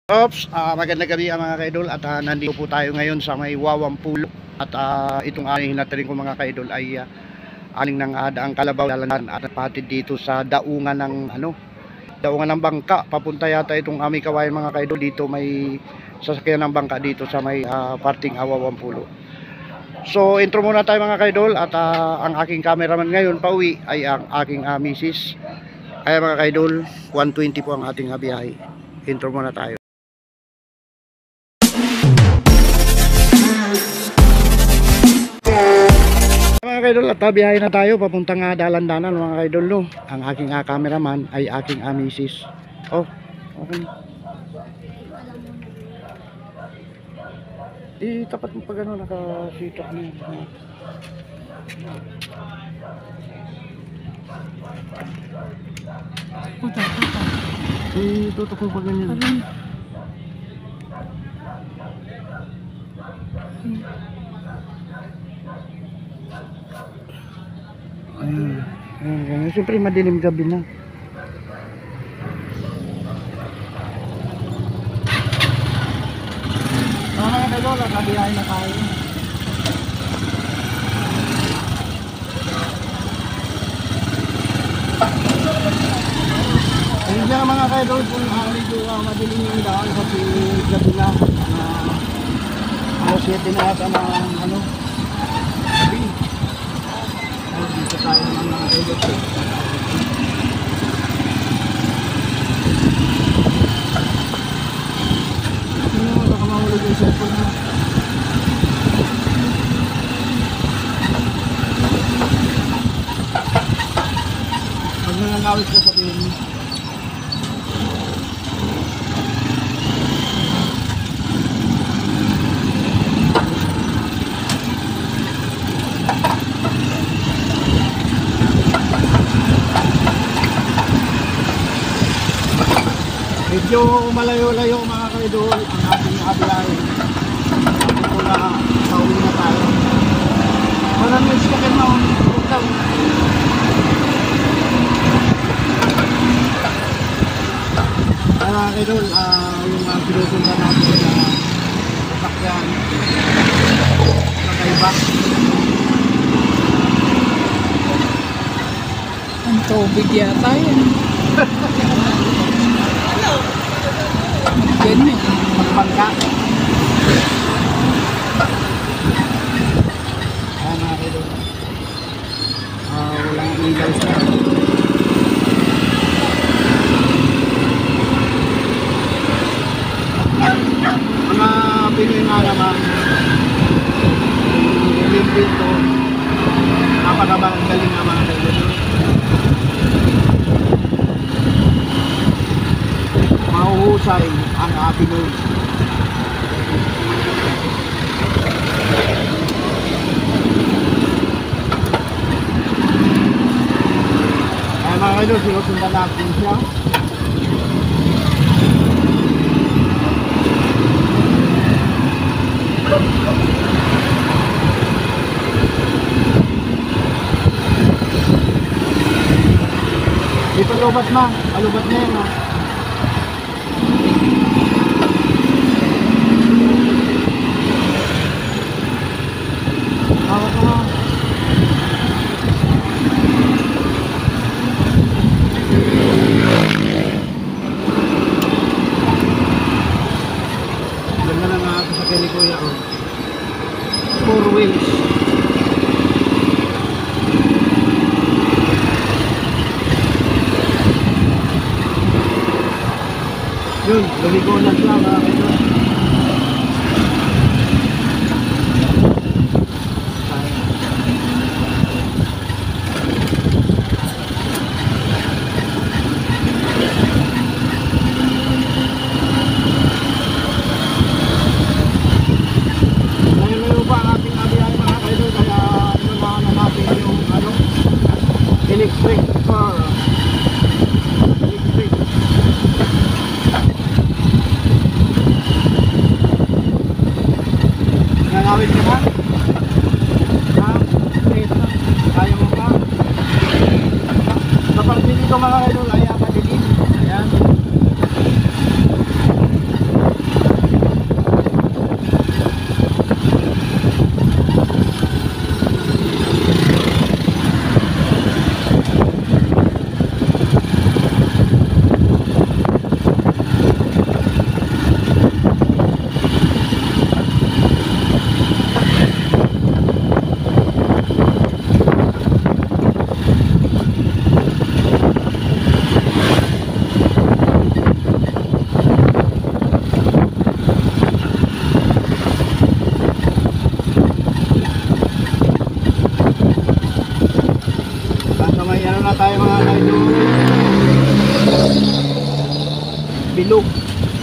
Magandang gabi mga kaidol at nandito po tayo ngayon sa may Wawampulo at itong aming hinatarin ko mga kaidol ay aling ng daang Kalabaw at napatid dito sa daungan ng daungan ng bangka. Papunta yata itong aming kawayan mga kaidol, dito may sasakyan ng bangka dito sa may parting Wawampulo. So intro muna tayo mga kaidol at ang aking cameraman ngayon pauwi ay ang aking misis. Kaya mga kaidol, 120 po ang ating biyahe. Intro muna tayo. Mga kaidol, at biyahe na tayo papuntang dalan-danan mga kaidol, no? Ang aking cameraman ay aking misis. Oh, okay. Tapat mo pa gano'n, nakasitok na. Tutok mo pa ganyan. Ayan. Siyempre madilim gabi na. Mga kaidol, nakabiyahe na tayo. Ayun siya mga kaidol, kung medyo madilim yung daan kasi gabi na. Alas 7 na ata ng gabi. Dito tayo ng mga kaidol. Baka mahulog yung cellphone mo. Pag nanangawit ka sa piling mo. Medyo malayo-layo mga kaidol ang ating abiyahe. Ito na, pauwi na tayo. Walang news ka kayo na huwag. Mga kaidol, yung sinusundan natin na sasakyan sa kaiba. Ang tubig yata yan. Ganyan. Magbangka. Ayan mga kaidol. Walang ilaw siya. Mga Pinoy nga naman, ulimpin to, napakabang galing nga mga kaidol. Mahuhusay ang Pinoy. Ay mga kaidol, sinusundan natin siya. Dito lubat na, alubat na yan. Four wheels. Yun, lumigo na siya mga kaidol. Electric car. Electric.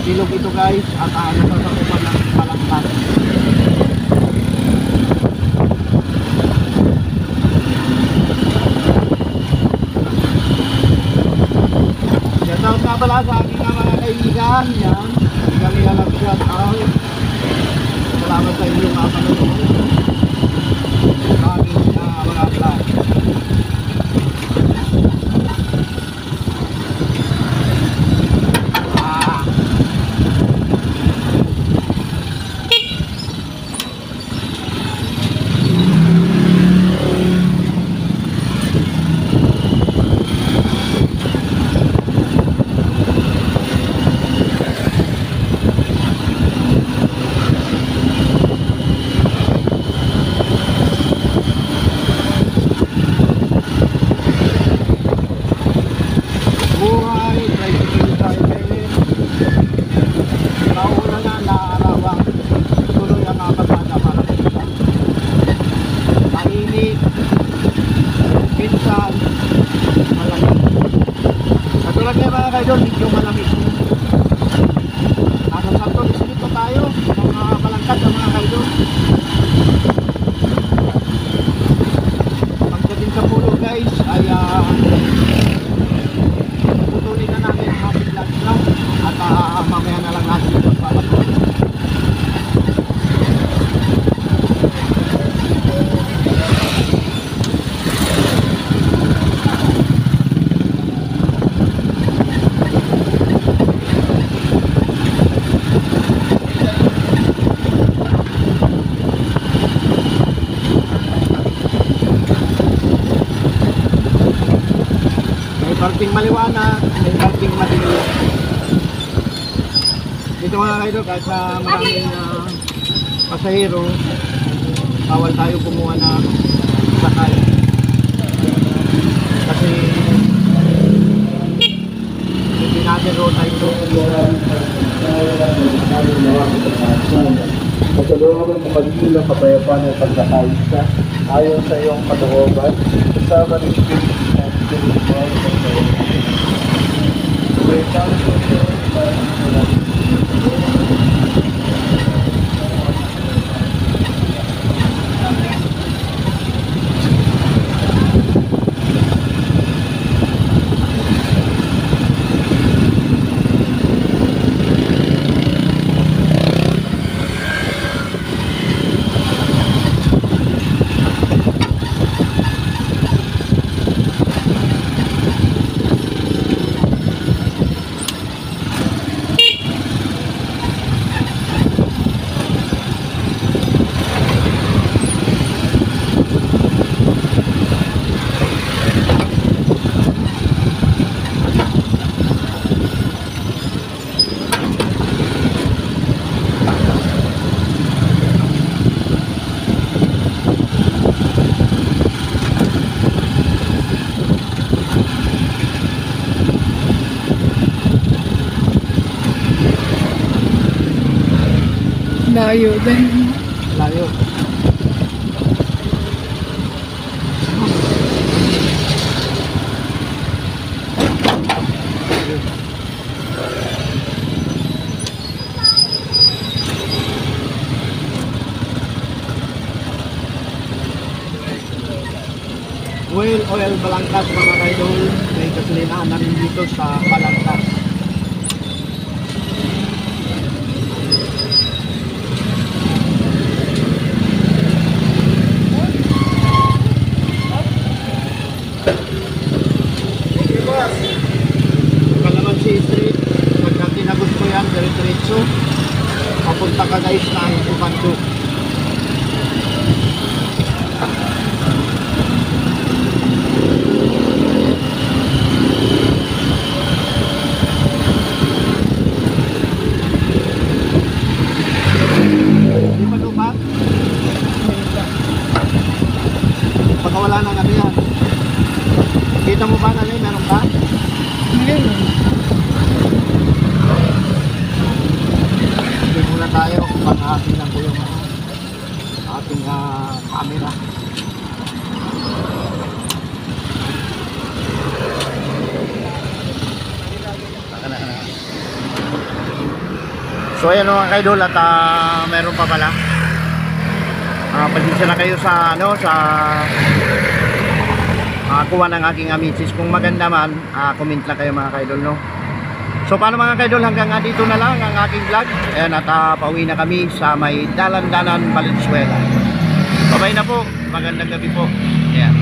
ilog ito guys at nasasakupan ng Balangkas. Shoutout nga pala sa aking mga kaibigan. Yan. Kami alam shoutout. Salamat sa inyong mga panonood. Sa aking mga vlog. Idol, medyo malamig. Nasa Santo Isidro tayo, mga Balangkas ng mga idol. Pagdating sa pulo guys, ay putulin na natin ang ating vlog lang at mamaya na lang natin magpapatuloy. Parking maliwanag, may parking madilim. Dito mga kaidol, kahit sa maraming pasahero, bawal tayo kumuha ng sakay. Kasi hindi natin road ito. Matulungan mo pag-ilang kapayapaan ng pagkakaisa ayon sa iyong kalooban kasama ng Spirit ng Spiritual Layo din. Layo. Oil Balangkas mga kaidol, may gasolinahan na rin dito sa Balangkas. Kalamansi Street, pagka tinagos mo yan, diretso, papunta ka guys ng Ubando. Di ba lupat? Pagka wala na natin yan. Kita mo ba na meron ka? Meron. Hindi muna tayo kung pang-aking lang ko yung ating camera. So ayan mga kaidol, at meron pa pala. Pasensya na kayo sa kuha ng aking misis. Kung maganda man, comment lang kayo mga kaidol, no? So paano mga kaidol, hanggang dito na lang ang aking vlog. Ayan, at pauwi na kami sa may Dalandanan, Valenzuela. Bye-bye na po, magandang gabi po. Ayan.